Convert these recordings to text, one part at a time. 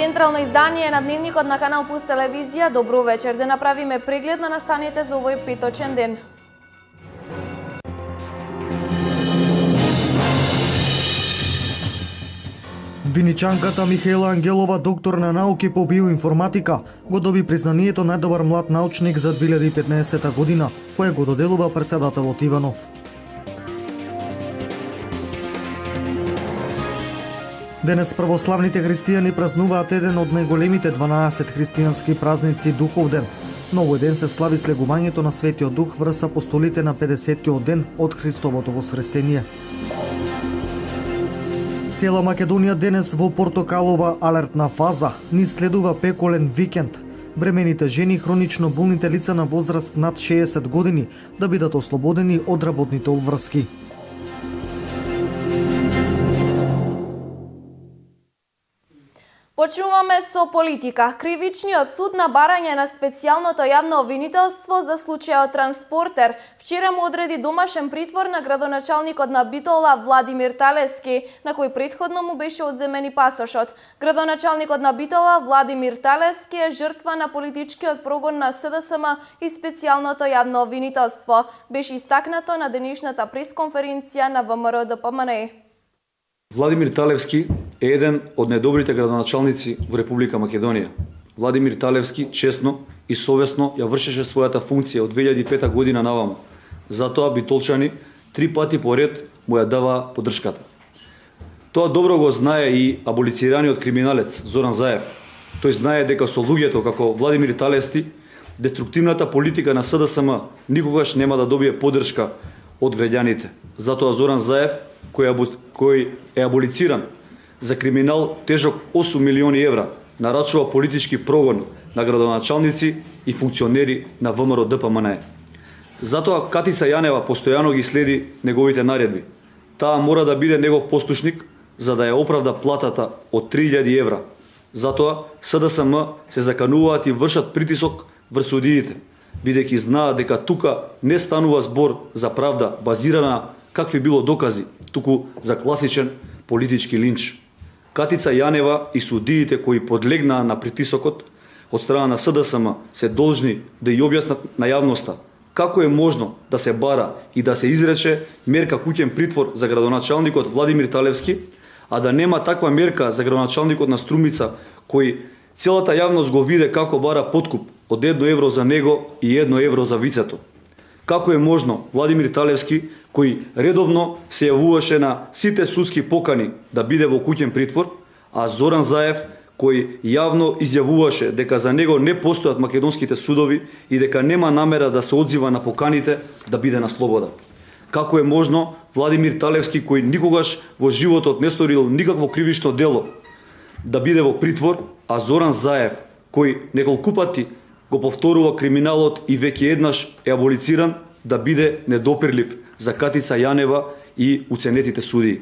централно издание на дневникот на Канал Плюс телевизија. Добро вечер, да направиме преглед на настаните за овој петочен ден. Виничанката Михаела Ангелова, доктор на науки по биоинформатика, го доби признанието најдобар млад научник за 2015 година, кое го доделува председателот Иванов. Денес православните христијани празнуваат еден од најголемите 12 христијански празници Духовден. Но овој ден се слави слегувањето на Светиот Дух врз апостолите на 50-тиот ден од Христовото воскресение. Цела Македонија денес во портокалова алертна фаза, ни следува пеколен викенд. Бремените жени, хронично болните лица на возраст над 60 години да бидат ослободени од работните обврски. Почнуваме со политика. Кривичниот суд на барање на специјалното јавно обвинителство за случајот Транспортер вчера му одреди домашен притвор на градоначалникот на Битола Владимир Талевски, на кој претходно му беше одземен и пасошот. Градоначалникот на Битола Владимир Талевски е жртва на политичкиот прогон на СДСМ и специјалното јавно обвинителство. Беше истакнато на денешната пресконференција на ВМРО-ДПМНЕ. Владимир Талевски е еден од најдобрите градоначалници во Република Македонија. Владимир Талевски честно и совесно ја вршеше својата функција од 2005 година наваму. Затоа битолчани 3 пати поред му ја дава поддршката. Тоа добро го знае и аболицираниот криминалец Зоран Заев. Тој знае дека со луѓето како Владимир Талевски деструктивната политика на СДСМ никогаш нема да добие поддршка од граѓаните. Затоа Зоран Заев, кој е аболициран за криминал тежок 8 милиони евра, нарачува политички прогон на градоначалници и функционери на ВМРО-ДПМНЕ. Затоа Катица Јанева постојано ги следи неговите наредби. Таа мора да биде негов послушник за да ја оправда платата од 3000 евра. Затоа СДСМ се закануваат и вршат притисок врз судиите, бидејќи знаат дека тука не станува збор за правда базирана какви било докази, туку за класичен политички линч. Катица Јанева и судиите кои подлегнаа на притисокот од страна на СДСМ се должни да ја објаснат на јавноста како е можно да се бара и да се изрече мерка куќен притвор за градоначалникот Владимир Талевски, а да нема таква мерка за градоначалникот на Струмица, кој целата јавност го виде како бара подкуп од 1 евро за него и 1 евро за вицето. Како е можно Владимир Талевски, кој редовно се јавуваше на сите судски покани да биде во куќен притвор, а Зоран Заев, кој јавно изјавуваше дека за него не постојат македонските судови и дека нема намера да се одзива на поканите, да биде на слобода. Како е можно Владимир Талевски, кој никогаш во животот не сторил никакво кривично дело, да биде во притвор, а Зоран Заев, кој неколку пати го повторува криминалот и веќе еднаш е аболициран, да биде недопирлив за Катица Јанева и уценетите судии.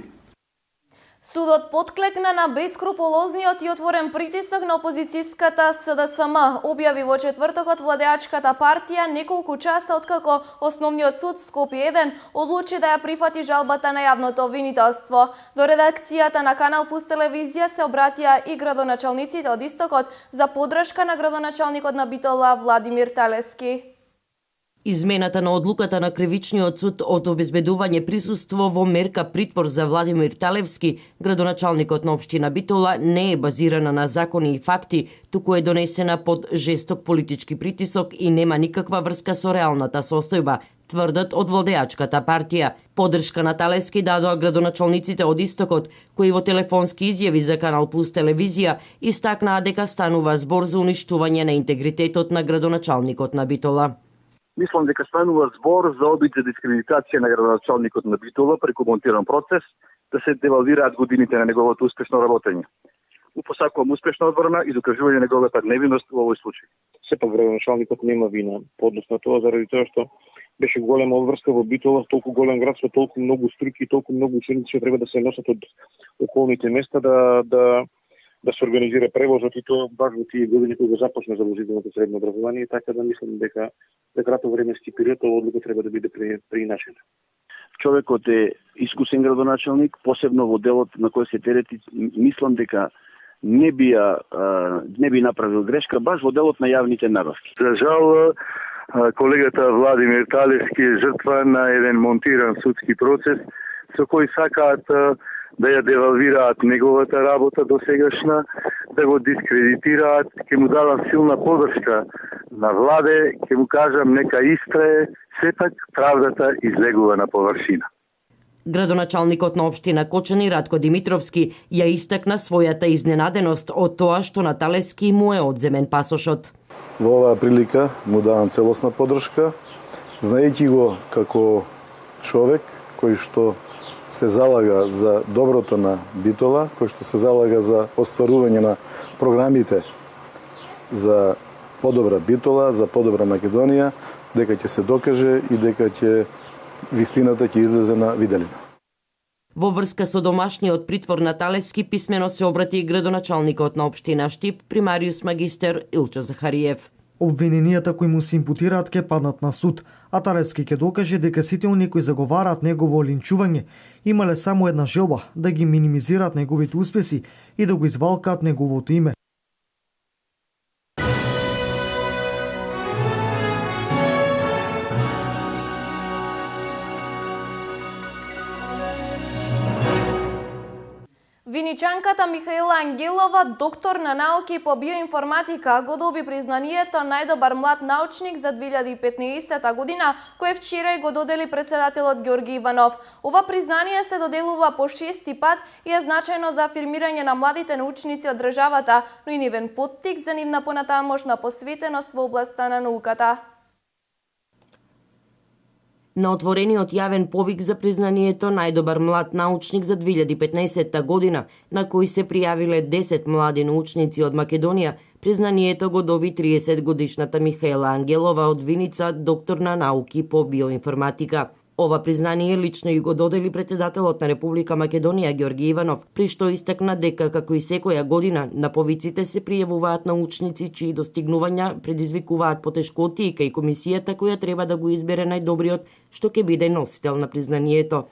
Судот подклекна на бескрупулозниот и отворен притисок на опозицијската СДСМ. Објави во четвртокот владеачката партија неколку часа откако Основниот суд Скопје 1 одлучи да ја прифати жалбата на јавното обвинителство. До редакцијата на Канал Плюс телевизија се обратија и градоначалниците од Истокот за поддршка на градоначалникот на Битола Владимир Талевски. Измената на одлуката на Кривичниот суд од обезбедување присуство во мерка притвор за Владимир Талевски, градоначалникот на општина Битола, не е базирана на закони и факти, туку е донесена под жесток политички притисок и нема никаква врска со реалната состојба, тврдат од владеачката партија. Поддршка на Талевски дадоа градоначалниците од Истокот, кои во телефонски изјави за Канал Плюс телевизија истакнаа дека станува збор за уништување на интегритетот на градоначалникот на Битола. Мислам дека станува збор за обид за дискриминација на градоначалникот на Битола преку монтиран процес, да се девалвираат годините на неговото успешно работење. Му посакувам успешна одбрана и докажување на неговата невиност во овој случај. Сепак градоначалникот нема вина, подоцна тоа заради тоа што беше голема обврска во Битола, толку голем град со толку многу струки, толку многу ученици што треба да се носат од околните места да се организира превозот и тоа баш во тие години кога започна задолжителното средно образование, така да мислам дека за кратко временски период ова одлука треба да биде преиначена. Човекот е искусен градоначалник, посебно во делот на кој се терети, мислам дека не би направил грешка баш во делот на јавните набавки. За жал, колегата Владимир Талевски е жртва на еден монтиран судски процес со кој сакаат да ја девалвираат неговата работа досегашна, да го дискредитираат. Ќе му дадам силна подршка на Владе, ќе му кажам нека истрае, сепак правдата излегува на површина. Градоначалникот на општина Кочани Радко Димитровски ја истакна својата изненаденост од тоа што на Талевски му е одземен пасошот. Во оваа прилика му давам целосна подршка, знаејќи го како човек кој што се залага за доброто на Битола, кој што се залага за остварување на програмите за подобра Битола, за подобра Македонија, дека ќе се докаже и дека ќе вистината ќе излезе на виделина. Во врска со домашниот притвор на Талевски писмено се обрати и градоначалникот на општина Штип, примариус магистер Илчо Захариев. Обвиненијата кои му се импутираат ќе паднат на суд, а Талевски ќе докаже дека сите оние кои заговараат негово линчување имале само една желба да ги минимизираат неговите успеси и да го извалкаат неговото име. Виничанката Михаела Ангелова, доктор на науки по биоинформатика, го доби признанието најдобар млад научник за 2015 година, кое вчера го додели председателот Георги Иванов. Ова признание се доделува по 6-ти пат и е значајно за афирмирање на младите научници од државата, но и нивен поттик за нивна понатамошна посветеност во областа на науката. На отворениот јавен повик за признанието најдобар млад научник за 2015 година, на кој се пријавиле 10 млади научници од Македонија, признанието го доби 30 годишната Михаела Ангелова од Виница, доктор на науки по биоинформатика. Ова признание лично и го додели председателот на Република Македонија Георги Иванов, при што истакна дека како и секоја година на повиците се пријавуваат научници чии достигнувања предизвикуваат потешкоти и кај комисијата која треба да го избере најдобриот што ќе биде носител на признанието.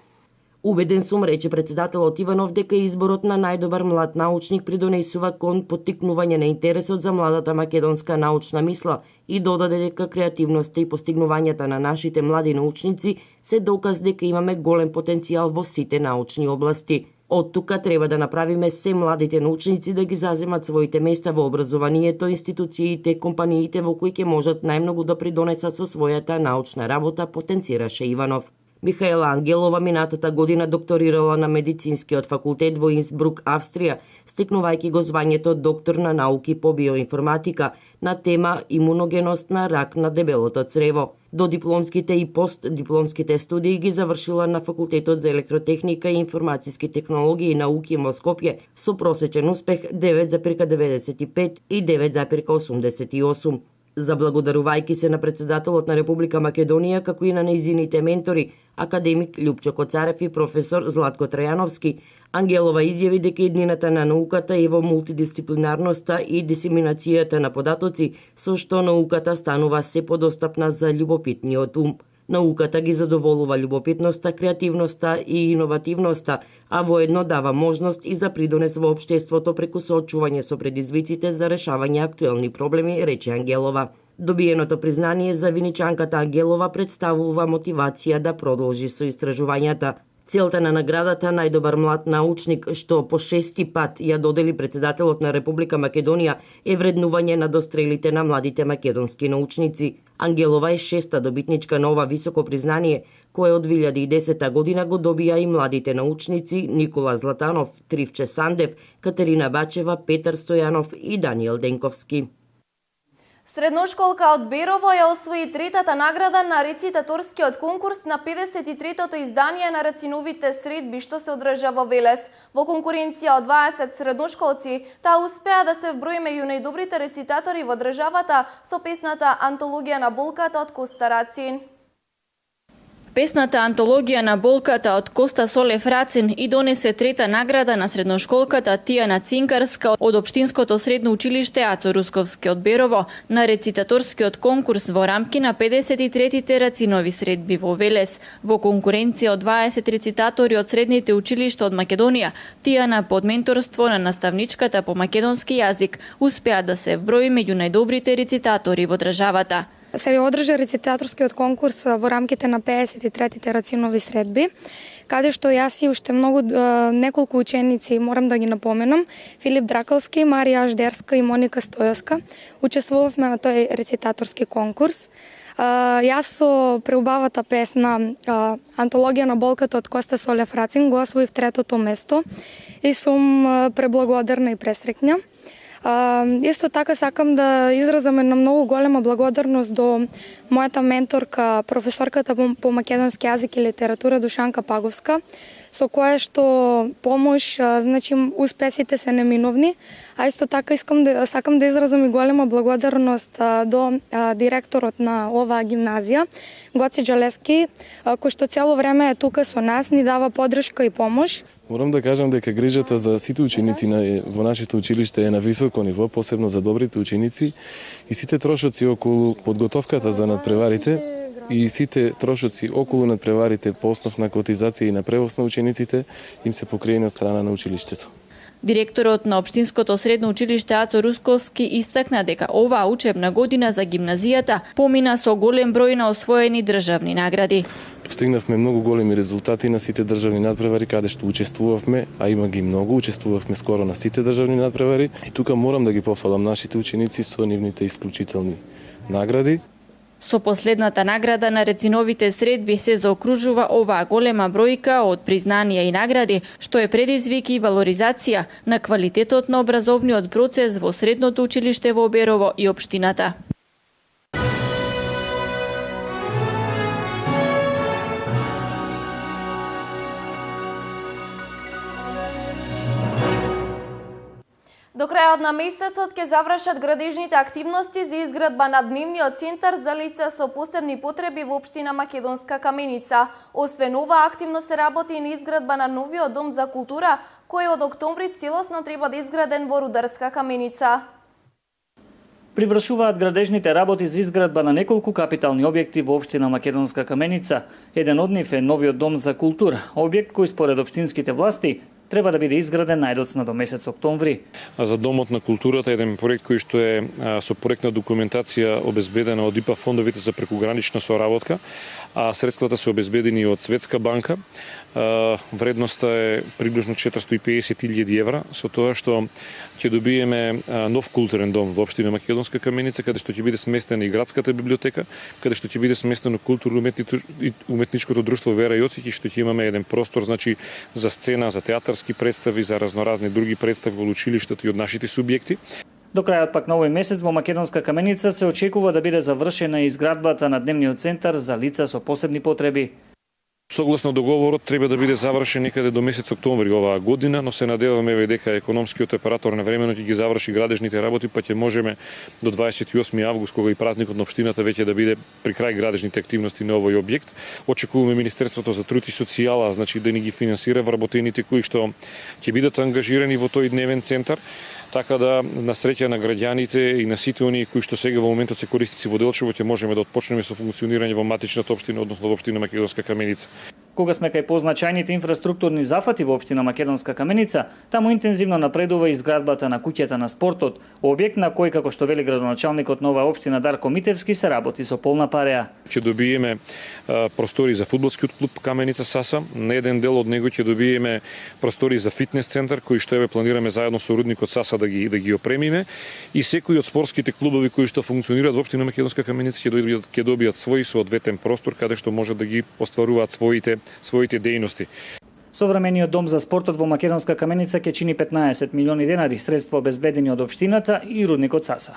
Убеден сум, рече председателот Иванов, дека изборот на најдобар млад научник придонесува кон поттикнување на интересот за младата македонска научна мисла и додаде дека креативноста и постигнувањата на нашите млади научници се доказ дека имаме голем потенцијал во сите научни области. Од тука треба да направиме се младите научници да ги заземат своите места во образованието, институциите, компаниите во кои ќе можат најмногу да придонесат со својата научна работа, потенцираше Иванов. Михаела Ангелова минатата година докторирала на медицинскиот факултет во Инсбрук, Австрија, стекнувајќи го звањето доктор на науки по биоинформатика на тема имуногеност на рак на дебелото црево. До дипломските и постдипломските студии ги завршила на Факултетот за електротехника и информациски технологии и науки во Скопје со просечен успех 9,95 и 9,88. Заблагодарувајќи се на председателот на Република Македонија, како и на нејзините ментори, академик Љупчо Коцарев и професор Златко Трајановски, Ангелова изјави дека иднината на науката е во мултидисциплинарноста и дисеминацијата на податоци, со што науката станува се подостапна за љубопитниот ум. Науката ги задоволува љубопитноста, креативноста и иновативноста, а воедно дава можност и за придонес во општеството преку соочување со предизвиците за решавање актуелни проблеми, рече Ангелова. Добиеното признание за виничанката Ангелова представува мотивација да продолжи со истражувањата. Целта на наградата најдобар млад научник, што по 6-ти пат ја додели председателот на Република Македонија, е вреднување на дострелите на младите македонски научници. Ангелова е 6-та добитничка на ова високо признание, кое од 2010 година го добија и младите научници Никола Златанов, Тривче Сандев, Катерина Бачева, Петар Стојанов и Даниел Денковски. Средношколка од Берово ја освои третата награда на рецитаторскиот конкурс на 53-тото издание на рациновите средби што се одржа во Велес. Во конкуренција од 20 средношколци, таа успеа да се вброи меѓу најдобрите рецитатори во државата со песната Антологија на болката од Коста Рацин. песната антологија на болката од Коста Солев Рацин и донесе трета награда на средношколката Тијана Цинкарска од Општинското средно училиште Ацо Русковски од Берово на рецитаторскиот конкурс во рамки на 53-тите Рацинови средби во Велес. Во конкуренција од 20 рецитатори од средните училишта од Македонија, Тијана под менторство на наставничката по македонски јазик успеа да се вброи меѓу најдобрите рецитатори во државата. Се одржа рецитаторскиот конкурс во рамките на 53-тите Рацинови средби, каде што јас и уште неколку ученици, морам да ги напоменам, Филип Дракалски, Марија Аждерска и Моника Стојовска, учествувавме на тој рецитаторски конкурс. Јас со преубавата песна антологија на болката од Коста Солев Рацин го освоив третото место и сум преблагодарна и пресреќна. Исто така сакам да изразам една многу голема благодарност до мојата менторка, професорката по македонски јазик и литература Душанка Паговска, со која што помош, значи успесите се неминовни, а исто така сакам да изразам и голема благодарност до директорот на оваа гимназија, Гоце Джалески, кој што цело време е тука со нас, ни дава поддршка и помош. Морам да кажам дека грижата за сите ученици во нашето училиште е на високо ниво, посебно за добрите ученици, и сите трошоци околу подготовката за надпреварите и сите трошоци околу надпреварите по основ на котизација и на превоз на учениците им се покриени од страна на училиштето. Директорот на Општинското средно училиште Ацо Русковски истакна дека оваа учебна година за гимназијата помина со голем број на освоени државни награди. Постигнавме многу големи резултати на сите државни надпревари каде што учествувавме, а има ги многу, учествувавме скоро на сите државни надпревари. И тука морам да ги пофалам нашите ученици со нивните исклучителни награди. Со последната награда на Рациновите средби се заокружува оваа голема бројка од признанија и награди, што е предизвик и валоризација на квалитетот на образовниот процес во средното училиште во Берово и општината. До крајот на месецот ќе завршат градежните активности за изградба на дневниот центар за лица со посебни потреби во општина Македонска Каменица. Освен ова, активно се работи и на изградба на новиот дом за култура, кој од октомври целосно треба да изграден во Рударска Каменица. Привршуваат градежните работи за изградба на неколку капитални објекти во општина Македонска Каменица. Еден од нив е новиот дом за култура, објект кој според општинските власти треба да биде изграден најдоцна до месец октомври. За Домот на културата еден проект кој што е со проектна документација обезбедена од ИПА фондовите за прекугранична соработка, а средствата се обезбедени од Светска банка. Вредноста е приближно 450.000 евра, со тоа што ќе добиеме нов културен дом во општина Македонска Каменица, каде што ќе биде сместена и градската библиотека, каде што ќе биде сместено културно-уметничкото друштво Вера и Јосиф, и што ќе имаме еден простор, значи за сцена, за театарски представи, за разноразни други представи во училиштето и од нашите субјекти. До крајот пак на овој месец во Македонска Каменица се очекува да биде завршена изградбата на дневниот центар за лица со посебни потреби. Согласно договорот треба да биде завршен некаде до месец октомври оваа година, но се надеваме дека економскиот оператор на времено ќе ги заврши градежните работи, па ќе можеме до 28 август, кога и празникот на општината веќе да биде при крај градежните активности на овој објект. Очекуваме Министерството за труд и социјала, значи да ни ги финансира вработените кои што ќе бидат ангажирани во тој дневен центар, така да на среќа на граѓаните и на сите оние кои што сега во моментот се корисници во Делчево ќе можеме да отпочнеме со функционирање во матичната општина, односно во општина Македонска Каменица. Кога сме кај позначајните инфраструктурни зафати во општина Македонска Каменица, таму интензивно напредува изградбата на куќата на спортот, објект на кој, како што вели градоначалникот на оваа општина Дарко Митевски, се работи со полна пареа. Ќе добиеме простори за фудбалскиот клуб Каменица Саса, на еден дел од него ќе добиеме простори за фитнес центар, кои што планираме заедно со рудникот Саса да ги опремиме, и секој од спортските клубови кои што функционираат во општина Македонска Каменица ќе добијат свој соодветен простор каде што може да ги остваруваат своите дејности. Современиот дом за спортот во Македонска Каменица ќе чини 15 милиони денари, средства обезбедени од општината и рудникот Саса.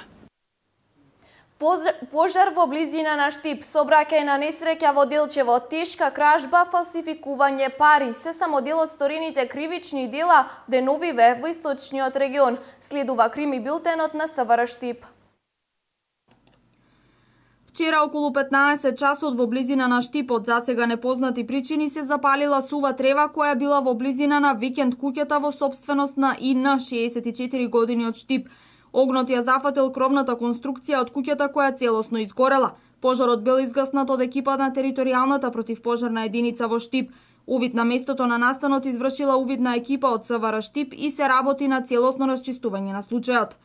Пожар во близина на Штип, сообраќајна несреќа во Делчево, тешка кражба, фалсификување пари, се само дел од сторените кривични дела деновиве во источниот регион. Следува крими билтенот на СВР Штип. Вчера околу 15 часот во близина на Штип од засега непознати причини се запалила сува трева која била во близина на викенд куќата во собственост на ИН 64 години од Штип. Огнот ја зафатил кровната конструкција од куќата која целосно изгорела. Пожарот бил изгаснат од екипа на територијалната противпожарна единица во Штип. Увид на местото на настанот извршила увидна екипа од СВР Штип и се работи на целосно расчистување на случајот.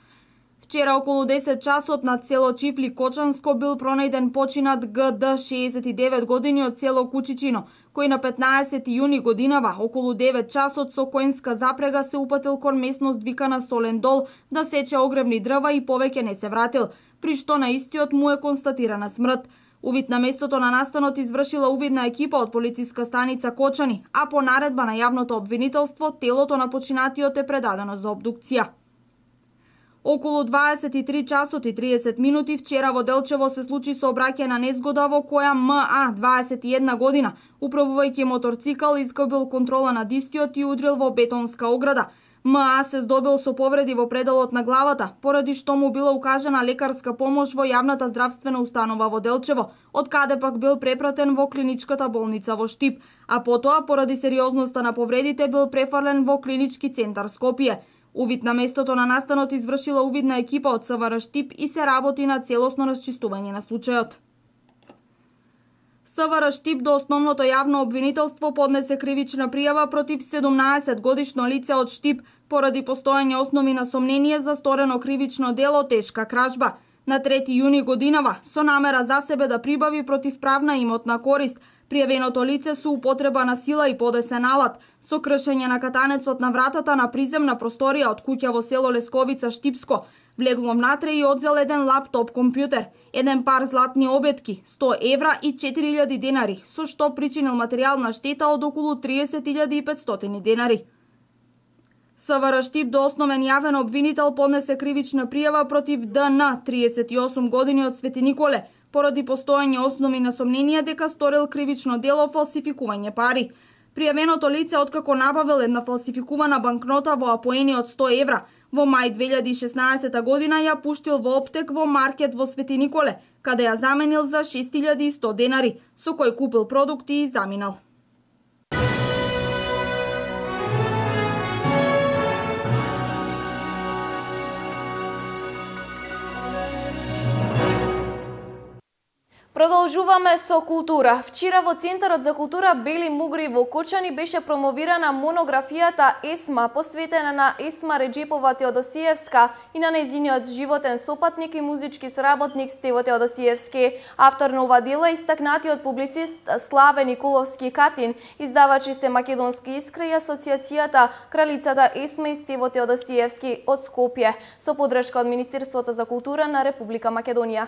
Вчера околу 10 часот на село Чифли Кочанско бил пронајден починат ГД 69 години од село Кучичино, кој на 15 јуни годинава околу 9 часот со коњска запрега се упатил кон местност викана Солен Дол да сече огревни дрва и повеќе не се вратил, при што на истиот му е констатирана смрт. Увид на местото на настанот извршила увидна екипа од полициска станица Кочани, а по наредба на јавното обвинителство телото на починатиот е предадено за обдукција. Околу 23 часот и 30 минути вчера во Делчево се случи сообраќајна незгода во која МА 21 година, управувајќи моторцикл, изгубил контрола над истиот и удрил во бетонска ограда. МА се здобил со повреди во пределот на главата, поради што му била укажана лекарска помош во јавната здравствена установа во Делчево, од каде пак бил препратен во клиничката болница во Штип, а потоа поради сериозноста на повредите бил префрлен во клинички центар Скопје. Увид на местото на настанот извршила увидна екипа од СВР Штип и се работи на целосно расчистување на случајот. СВР Штип до основното јавно обвинителство поднесе кривична пријава против 17 годишно лице од Штип поради постојање основи на сомнение за сторено кривично дело тешка кражба. На 3 јуни годинава, со намера за себе да прибави противправна имотна корист, пријавеното лице со употреба на сила и подесен алат, со кршење на катанецот на вратата на приземна просторија од куќа во село Лесковица Штипско, влегло внатре и одзел еден лаптоп компјутер, еден пар златни обетки, 100 евра и 4000 денари, со што причинил материјална штета од околу 30.500 денари. СВР Штип до основен јавен обвинител поднесе кривична пријава против ДН 38 години од Свети Николе, поради постојање основи на сомнение дека сторил кривично дело фалсификување пари. Пријавеното лице откако набавил една фалсификувана банкнота во апоени од 100 евра, во мај 2016 година ја пуштил во оптек во маркет во Свети Николе, каде ја заменил за 6100 денари, со кој купил продукти и заминал. Продолжуваме со култура. Вчера во Центарот за култура Бели Мугри во Кочани беше промовирана монографијата Есма, посветена на Есма Реджепова Теодосиевска и на нејзиниот животен сопатник и музички соработник Стево Теодосиевски. Автор на ова дело е истакнатиот публицист Славе Николовски Катин, издавачи се Македонски Искра и Асоциацијата Кралицата Есма и Стево Теодосиевски од Скопје, со поддршка од Министерството за култура на Република Македонија.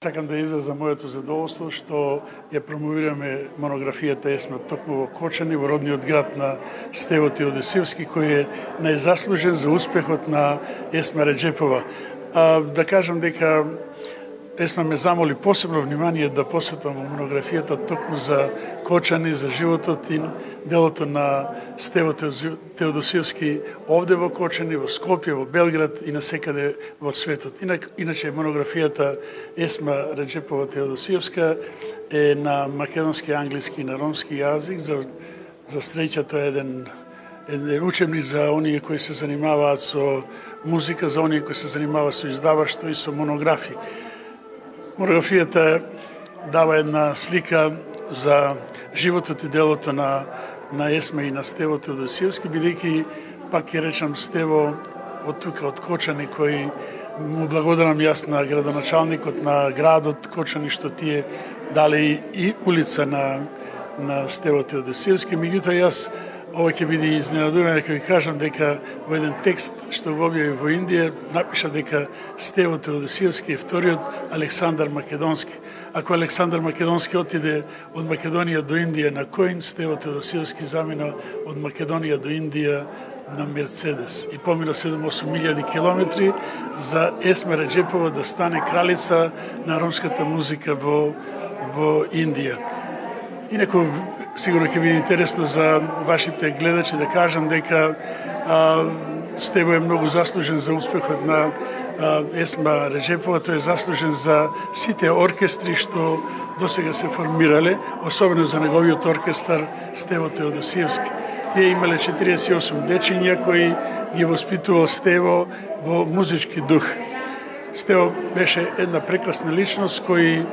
Сакам да изразам моето задоволство што ја промовираме монографијата Есма токму во Кочани, во родниот град на Стево Теодосиевски, кој е најзаслужен за успехот на Есма Реджепова. Да кажам дека Есма ме замоли посебно внимание да посветам во монографијата токму за Кочани, за животот и делото на Стево Теодосиевски овде во Кочани, во Скопје, во Белград и насекаде во светот. Иначе монографијата Есма Реджепова Теодосиевска е на македонски, англиски и на ромски јазик. За среќа тоа е еден учебник за оние кои се занимаваат со музика, за оние кои се занимаваат со издаваштво и со монографии. Монографијата дава една слика за животот и делото на Есма и на Стево Теодосиевски, бидејќи, пак ќе речам, Стево од тука, од Кочани, кој му благодарам јас на градоначалникот на градот Кочани, што тие дали и улица на Стево Теодосиевски. Меѓутоа, јас ова ќе биде изненадување дека ви кажам дека во еден текст што го објави во Индија напишав дека Стево Теодосиевски е вториот Александар Македонски. Ако Александар Македонски отиде од Македонија до Индија на коин, Стево Теодосиевски замина од Македонија до Индија на Мерцедес и помина 7-8 милијади километри за Есма Реджепова да стане кралица на ромската музика во Индија. Инаку, сигурно ќе биде интересно за вашите гледачи да кажам дека Стево е многу заслужен за успехот на Есма Реджепова, тој е заслужен за сите оркестри што досега се формирале, особено за неговиот оркестар Стево Теодосиевски. Тие имале 48 дечиња кои ги воспитувал Стево во музички дух. Стево беше една прекрасна личност кој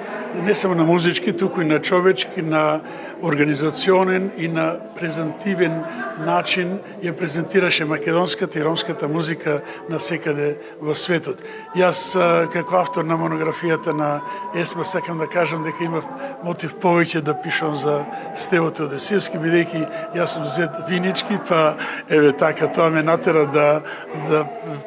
не само на музички, туку и на човечки, на организационен и на презентивен начин ја презентираше македонската и ромската музика навсекаде во светот. Јас како автор на монографијата на Есма сакам да кажам дека имав мотив повеќе да пишам за Стево Теодосиевски, бидејќи јас сум зет винички, па еве така тоа ме натера да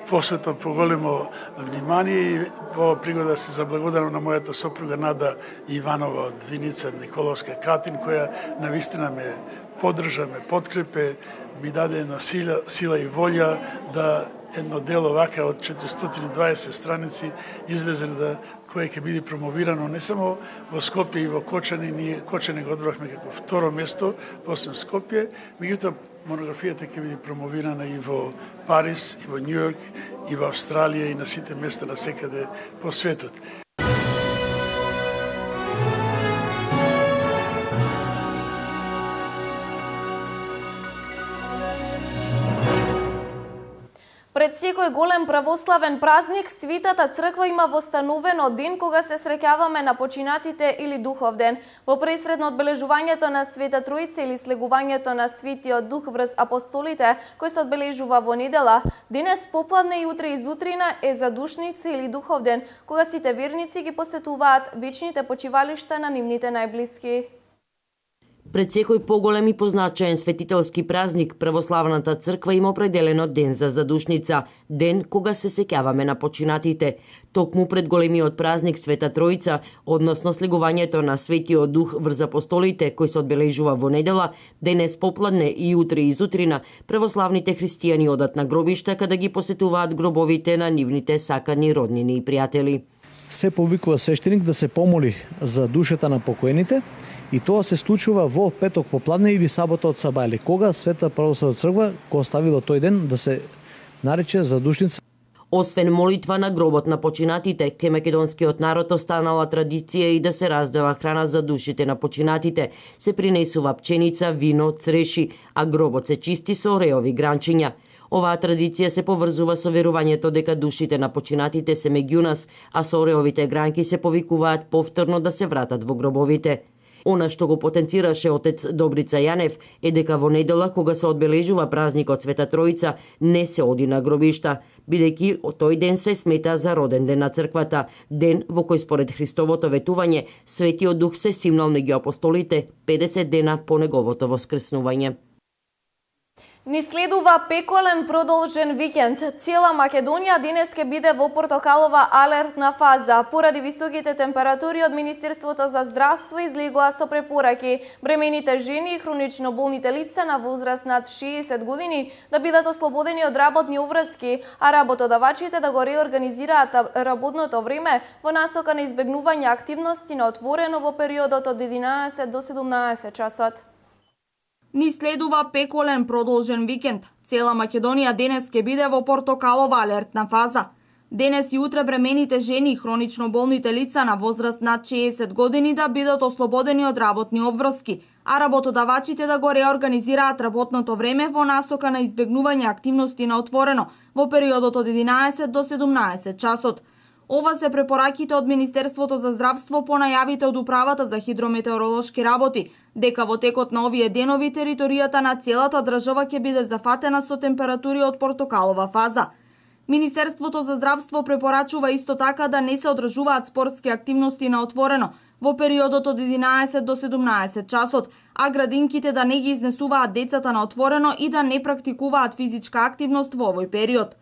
посветам поголемо внимание и во пригода се заблагодарам на мојата сопруга Нада Иванова од Виница Николовска Катин, која навистина ме поддржа, ме подкрепе, ми даде една сила и волја да едно дело вака од 420 страници излезе да кое ќе биде промовирано не само во Скопје и во Кочани, ние Кочани го одбравме како второ место после Скопје, меѓутоа монографијата ќе биде промовирана и во Париз, и во Њујорк, и во Австралија и на сите места насекаде по светот. Пред секој голем православен празник, Светата црква има востановено ден кога се среќаваме на починатите или духов ден. Во пресредно одбележувањето на Света Троица или слегувањето на Светиот Дух врз апостолите, кој се одбележува во недела, денес попладне и утре изутрина е задушница или духов ден, кога сите верници ги посетуваат вечните почивалишта на нивните најблиски. Пред секој поголем и позначаен светителски празник, православната црква има определено ден за задушница, ден кога се сеќаваме на починатите. Токму пред големиот празник Света Троица, односно слегувањето на Светиот Дух врз апостолите, кој се одбележува во недела, денес попладне и утре изутрина, православните христијани одат на гробишта каде ги посетуваат гробовите на нивните сакани роднини и пријатели. Се повикува свештеник да се помоли за душата на покоените и тоа се случува во петок попладне или сабота од Сабајле, кога Света православна црква го оставила тој ден да се нарече задушница. Освен молитва на гробот на починатите, ке македонскиот народ останала традиција и да се раздела храна за душите на починатите. Се принесува пченица, вино, цреши, а гробот се чисти со ореови гранчиња. Оваа традиција се поврзува со верувањето дека душите на починатите се меѓу нас, а со ореовите гранки се повикуваат повторно да се вратат во гробовите. Она што го потенцираше отец Добрица Јанев е дека во недела кога се одбележува празникот Света Троица не се оди на гробишта, бидејќи тој ден се смета за роден ден на црквата, ден во кој според Христовото ветување Светиот Дух се симнал меѓу апостолите 50 дена по неговото воскреснување. Ни следува пеколен продолжен викенд. Цела Македонија денес ќе биде во портокалова алертна фаза. Поради високите температури од Министерството за здравство излегоа со препораки бремените жени и хронично болните лица на возраст над 60 години да бидат ослободени од работни обврски, а работодавачите да го реорганизираат работното време во насока на избегнување активности на отворено во периодот од 11 до 17 часот. Ни следува пеколен продолжен викенд. Цела Македонија денес ќе биде во портокалова алертна фаза. Денес и утре бремените жени и хронично болните лица на возраст над 60 години да бидат ослободени од работни обврски, а работодавачите да го реорганизираат работното време во насока на избегнување активности на отворено во периодот од 11 до 17 часот. Ова се препораките од Министерството за здравство по најавите од Управата за хидрометеоролошки работи, дека во текот на овие денови територијата на целата држава ќе биде зафатена со температури од портокалова фаза. Министерството за здравство препорачува исто така да не се одржуваат спортски активности на отворено во периодот од 11 до 17 часот, а градинките да не ги изнесуваат децата на отворено и да не практикуваат физичка активност во овој период.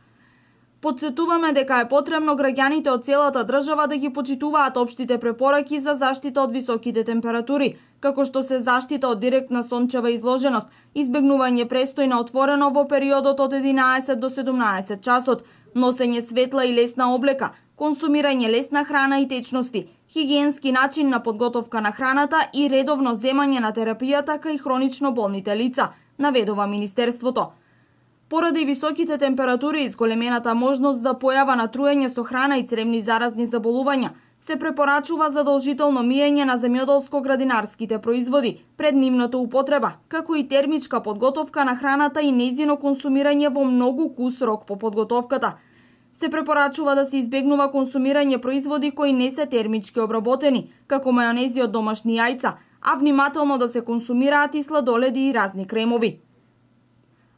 Подсетуваме дека е потребно граѓаните од целата држава да ги почитуваат општите препораки за заштита од високите температури, како што се заштита од директна сончева изложеност, избегнување престој на отворено во периодот од 11 до 17 часот, носење светла и лесна облека, консумирање лесна храна и течности, хигиенски начин на подготовка на храната и редовно земање на терапијата кај хронично болните лица, наведува Министерството. Поради високите температури и зголемената можност за појава на труење со храна и цревни заразни заболувања, се препорачува задолжително миење на земјоделско-градинарските производи пред нивната употреба, како и термичка подготовка на храната и нејзино консумирање во многу кус рок по подготовката. Се препорачува да се избегнува консумирање производи кои не се термички обработени, како мајонези од домашни јајца, а внимателно да се консумираат и сладоледи и разни кремови.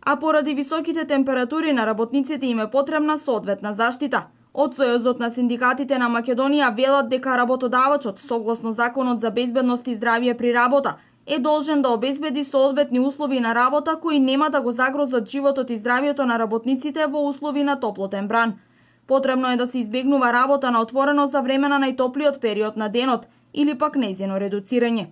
А поради високите температури на работниците им е потребна соодветна заштита. Од Сојузот на синдикатите на Македонија велат дека работодавачот, согласно Законот за безбедност и здравје при работа, е должен да обезбеди соодветни услови на работа кои нема да го загрозат животот и здравјето на работниците во услови на топлотен бран. Потребно е да се избегнува работа на отворено за време на најтоплиот период на денот или пак нејзино редуцирање.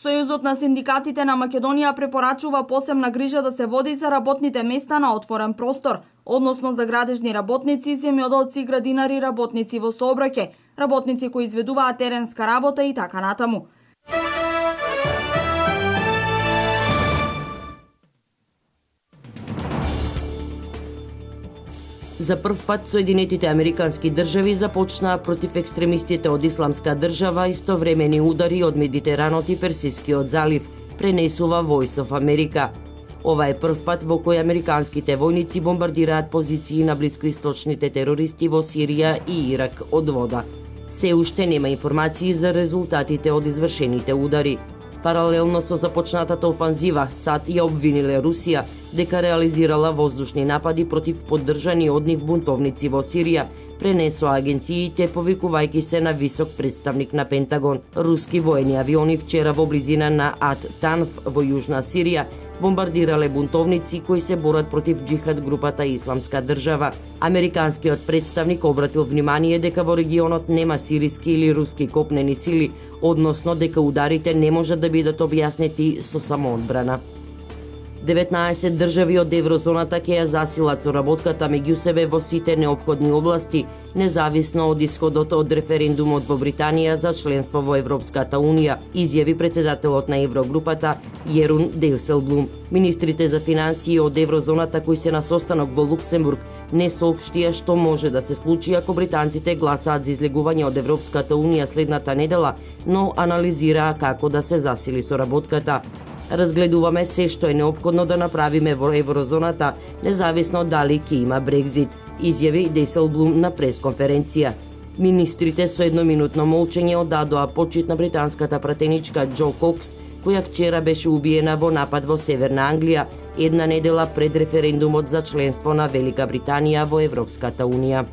Сојузот на синдикатите на Македонија препорачува посебна грижа да се води за работните места на отворен простор, односно за градежни работници, земјоделци, градинари, работници во сообраќај, работници кои изведуваат теренска работа и така натаму. За прв пат Соединетите Американски држави започнаа против екстремистите од Исламска држава истовремени удари од Медитеранот и Персискиот залив, пренесува Voice of America. Ова е прв пат во кој американските војници бомбардираат позиции на блискоисточните терористи во Сирија и Ирак од вода. Се уште нема информации за резултатите од извршените удари. Паралелно со започнатата офанзива, САД ја обвиниле Русија дека реализирала воздушни напади против поддржани од нив бунтовници во Сирија, пренесоа агенциите повикувајќи се на висок представник на Пентагон. Руски воени авиони вчера во близина на Ат-Танф во јужна Сирија бомбардирале бунтовници кои се борат против джихад групата Исламска држава. Американскиот представник обратил внимание дека во регионот нема сириски или руски копнени сили, односно дека ударите не можат да бидат објаснети со самоодбрана. 19 држави од еврозоната ќе ја засилат соработката меѓу себе во сите неопходни области, независно од исходот од референдумот во Британија за членство во Европската Унија, изјави председателот на Еврогрупата Јерун Дејселблум. Министрите за финансии од еврозоната кои се на состанок во Луксембург не соопштија што може да се случи ако британците гласаат за излегување од Европската Унија следната недела, но анализираа како да се засили соработката. Разгледуваме се што е неопходно да направиме во еврозоната, независно дали ќе има Брекзит, изјави Дејселблум на пресконференција. Министрите со едноминутно молчење одадоа почит на британската пратеничка Џо Кокс, која вчера беше убиена во напад во Северна Англија, една недела пред референдумот за членство на Велика Британија во Европската Унија.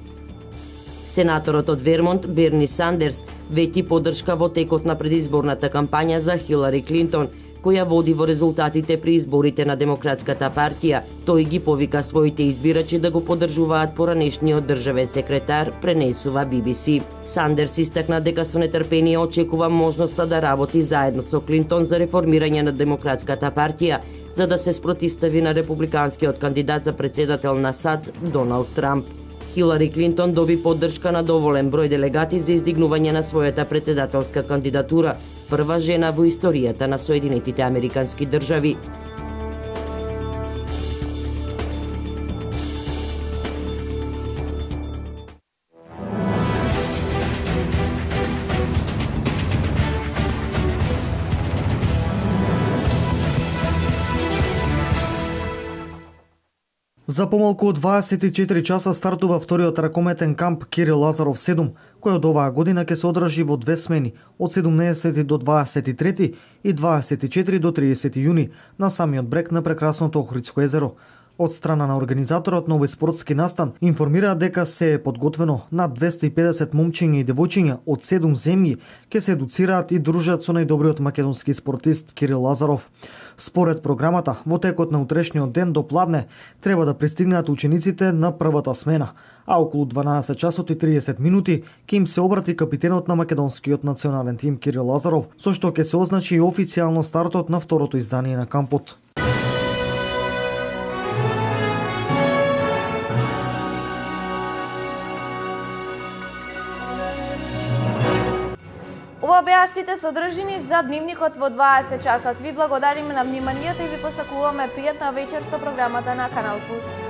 Сенаторот од Вермонт Берни Сандерс вети поддршка во текот на предизборната кампања за Хилари Клинтон, која води во резултатите при изборите на Демократската партија. Тој ги повика своите избирачи да го поддржуваат поранешниот државен секретар, пренесува BBC. Сандерс истакна дека со нетрпение очекува можноста да работи заедно со Клинтон за реформирање на Демократската партија, за да се спротивстави на републиканскиот кандидат за председател на САД Доналд Трамп. Хилари Клинтон доби поддршка на доволен број делегати за издигнување на својата председателска кандидатура, прва жена во историјата на Соединетите Американски држави. За помалку од 24 часа стартува вториот ракометен камп Кирил Лазаров 7, кој од оваа година ќе се одржи во две смени, од 17 до 23 и 24 до 30 јуни, на самиот брег на прекрасното Охридско езеро. Од страна на организаторот на овој спортски настан информира дека се е подготвено над 250 момчиња и девојчиња од 7 земји ќе се едуцираат и дружат со најдобриот македонски спортист Кирил Лазаров. Според програмата, во текот на утрешниот ден до пладне треба да пристигнат учениците на првата смена, а околу 12 часот и 30 минути ќе им се обрати капитенот на македонскиот национален тим Кирил Лазаров, со што ќе се означи и официјално стартот на второто издание на кампот. Ова беа сите содржини за дневникот во 20 часот. Ви благодариме на вниманието и ви посакуваме пријатна вечер со програмата на Канал Плюс.